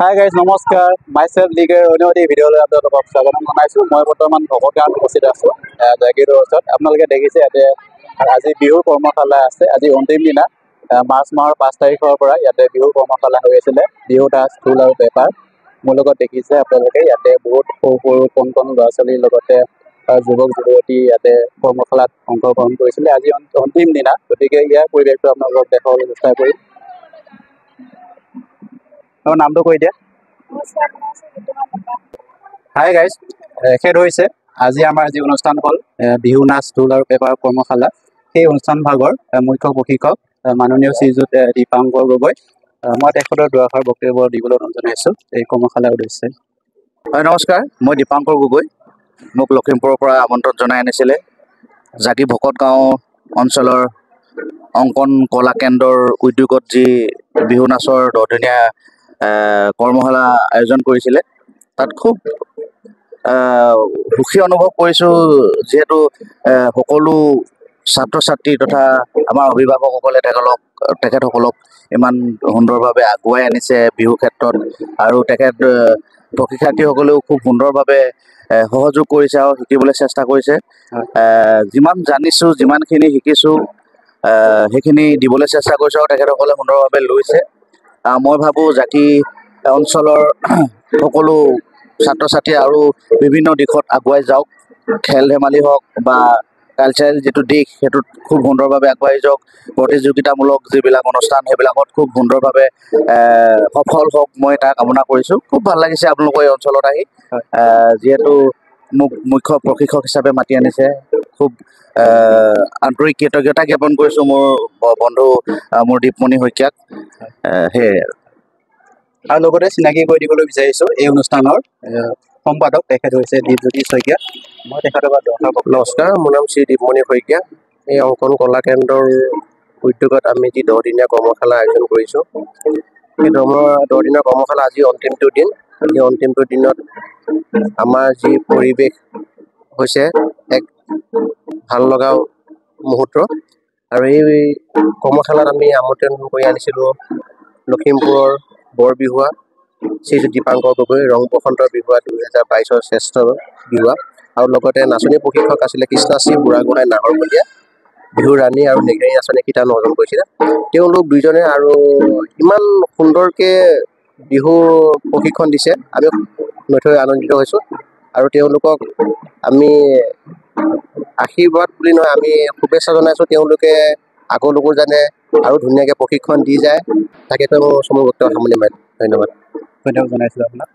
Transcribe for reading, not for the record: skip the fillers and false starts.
Hi guys, নমস্কাৰ myself Liger অন্যদি ভিডিঅ'লৈ আপোনালোকক স্বাগতম জনাইছো মই বৰ্তমান ভকত গাঁৱত উপস্থিত আছো জাগিৰৰ ওচৰত আপোনালোকে দেখিছে ইয়াতে আজি বিহুৰ কৰ্মশালা আছে আজি অন্তিম দিনা মাৰ্চ মাহৰ 5 তাৰিখৰ পৰা ইয়াতে বিহুৰ কৰ্মশালা হৈ আছিল বিহু নাচ ঢোল আৰু পেপাৰ মোৰ লগত দেখিছে আপোনালোকে ইয়াতে বহুত সৰু কণ ল'ৰা ছোৱালীৰ লগতে যুৱক যুৱতী ইয়াতে কৰ্মশালাত অংশগ্ৰহণ কৰিছিলে আজি অন্তিম দিনা গতিকে ইয়াৰ পৰিৱেশটো আপোনালোকক দেখাবলৈ চেষ্টা কৰিম আমাৰ নামটো কৈ দিয়া হাই গাইজ শেষ হৈছে আজি আমাৰ যি অনুষ্ঠান হ'ল বিহু নাচ ঢোল আৰু পেপাৰ কৰ্মশালা সেই অনুষ্ঠান ভাগৰ মুখ্য প্ৰশিক্ষক মাননীয় শ্ৰীযুত দীপাংকৰ গগৈ মই তেখেতৰ দুআষাৰ বক্তব্য দিবলৈ অনুৰোধ জনাইছোঁ এই কৰ্মশালাৰ উদ্দেশ্যে হয় নমস্কাৰ মই দীপাংকৰ গগৈ মোক লখিমপুৰৰ পৰা আমন্ত্ৰণ জনাই আনিছিলে জাগি ভকত গাঁও অঞ্চলৰ অংকন কলা কেন্দ্ৰৰ উদ্যোগত যি বিহু নাচৰ 10 দিনীয়া কৰ্মশালা আয়োজন কৰিছিলে তাত খুব সুখী অনুভৱ কৰিছোঁ যেহেতু সকলো ছাত্ৰ ছাত্ৰী তথা আমাৰ অভিভাৱকসকলে তেখেতসকলক ইমান সুন্দৰভাৱে আগুৱাই আনিছে বিহু ক্ষেত্ৰত আৰু প্ৰশিক্ষাৰ্থীসকলেও খুব সুন্দৰভাৱে সহযোগ কৰিছে আৰু শিকিবলৈ চেষ্টা কৰিছে যিমান জানিছোঁ যিমানখিনি শিকিছোঁ সেইখিনি দিবলৈ চেষ্টা কৰিছোঁ আৰু তেখেতসকলে সুন্দৰভাৱে লৈছে মই ভাবোঁ জাতি অঞ্চলৰ সকলো ছাত্ৰ ছাত্ৰী আৰু বিভিন্ন দিশত আগুৱাই যাওক খেল ধেমালি হওক বা কালচাৰেল যিটো দিশ সেইটোত খুব সুন্দৰভাৱে আগুৱাই যাওক প্ৰতিযোগিতামূলক যিবিলাক অনুষ্ঠান সেইবিলাকত খুব সুন্দৰভাৱে সফল হওক মই তাৰ কামনা কৰিছোঁ খুব ভাল লাগিছে আপোনালোকৰ এই অঞ্চলত আহি যিহেতু মোক মুখ্য প্ৰশিক্ষক হিচাপে মাতি আনিছে খুব আন্তৰিক কৃতজ্ঞতা জ্ঞাপন কৰিছোঁ মোৰ বন্ধু মোৰ দীপমণি শইকীয়াক সেয়াই আৰু লগতে চিনাকি কৰি দিবলৈ বিচাৰিছোঁ এই অনুষ্ঠানৰ সম্পাদক তেখেত হৈছে দীপজ্যোতি শইকীয়া মই তেখেতৰ নমস্কাৰ মোৰ নাম শ্ৰী দীপমণি শইকীয়া এই অংকন কলা কেন্দ্ৰৰ উদ্যোগত আমি যি 10 দিনীয়া কৰ্মশালা আয়োজন কৰিছোঁ সেই 10 দিনীয়া কৰ্মশালা আজি অন্তিমটো দিন আজি অন্তিমটো দিনত আমাৰ যি পৰিৱেশ হৈছে এক ভাল লগা মুহূৰ্ত আৰু এই কৰ্মশালাত আমি আমন্ত্ৰণ কৰি আনিছিলোঁ লখিমপুৰৰ বৰবিহুৱা শ্ৰীযুত দীপাংকৰ গগৈ ৰং বসন্তৰ বিহুৱা 2022 শ্ৰেষ্ঠ বিহুৱা আৰু লগতে নাচনী প্ৰশিক্ষক আছিলে কৃষ্ণশ্ৰী বুঢ়াগোহাঁই নাহৰকটীয়া বিহু ৰাণী আৰু নেঘেৰী নাচনী শিতান অৰ্জন কৰিছিলে তেওঁলোক দুইজনে আৰু ইমান সুন্দৰকৈ বিহু প্ৰশিক্ষণ দিছে আমি নথৈ আনন্দিত হৈছোঁ আৰু তেওঁলোকক আমি আশীৰ্বাদ বুলি নহয় আমি শুভেচ্ছা জনাইছোঁ তেওঁলোকে আগলৈকো জানে আৰু ধুনীয়াকৈ প্ৰশিক্ষণ দি যায় তাকে মই সময় বক্তব্য সামৰণি মাৰিম ধন্যবাদ জনাইছিলোঁ আপোনাক